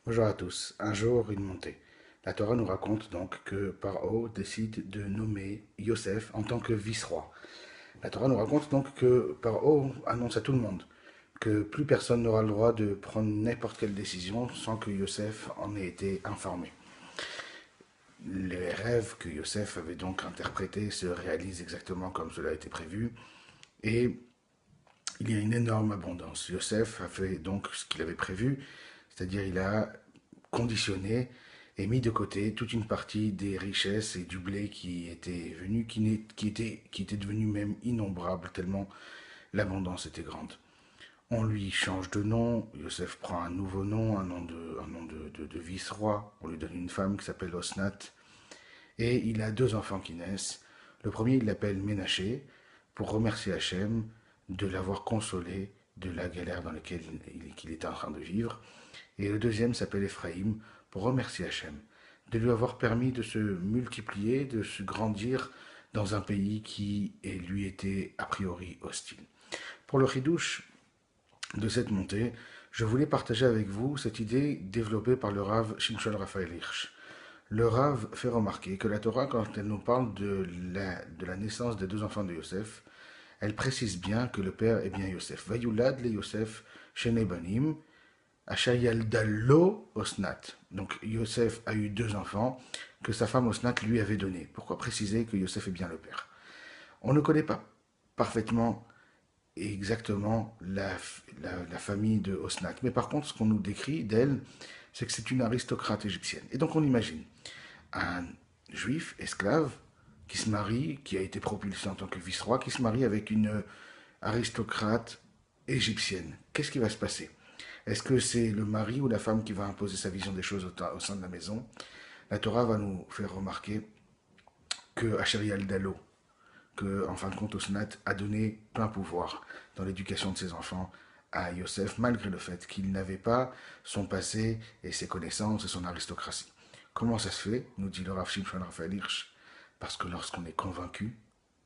Bonjour à tous. Un jour, une montée. La Torah nous raconte donc que Paro décide de nommer Yosef en tant que vice-roi. La Torah nous raconte donc que Paro annonce à tout le monde que plus personne n'aura le droit de prendre n'importe quelle décision sans que Yosef en ait été informé. Les rêves que Yosef avait donc interprétés se réalisent exactement comme cela a été prévu et il y a une énorme abondance. Yosef a fait donc ce qu'il avait prévu, c'est-à-dire il a conditionné et mis de côté toute une partie des richesses et du blé qui était venu, qui était devenu même innombrable tellement l'abondance était grande. On lui change de nom, Yosef prend un nouveau nom, un nom de vice-roi, on lui donne une femme qui s'appelle Osnat, et il a deux enfants qui naissent. Le premier, il l'appelle Ménaché, pour remercier Hachem de l'avoir consolé de la galère dans laquelle il était en train de vivre. Et le deuxième s'appelle Ephraïm, pour remercier Hachem de lui avoir permis de se multiplier, de se grandir dans un pays qui lui était a priori hostile. Pour le chidouche de cette montée, je voulais partager avec vous cette idée développée par le Rav Shimshon Raphaël Hirsch. Le Rav fait remarquer que la Torah, quand elle nous parle de la naissance des deux enfants de Yosef, elle précise bien que le père est bien Yosef. Vayulad le Yosef shene banim, Ashayaldalo Osnat. Donc Yosef a eu deux enfants que sa femme Osnat lui avait donnés. Pourquoi préciser que Yosef est bien le père? On ne connaît pas parfaitement et exactement la famille de Osnat. Mais par contre, ce qu'on nous décrit d'elle, c'est que c'est une aristocrate égyptienne. Et donc on imagine un juif esclave qui se marie, qui a été propulsé en tant que vice-roi, qui se marie avec une aristocrate égyptienne. Qu'est-ce qui va se passer? Est-ce que c'est le mari ou la femme qui va imposer sa vision des choses au sein de la maison? La Torah va nous faire remarquer que Acheri al-Dalo, que en fin de compte Osnat a donné plein pouvoir dans l'éducation de ses enfants à Yosef, malgré le fait qu'il n'avait pas son passé et ses connaissances et son aristocratie. Comment ça se fait, nous dit le Rav Shimshon Raphaël Hirsch? Parce que lorsqu'on est convaincu,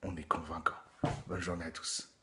on est convaincant. Bonne journée à tous.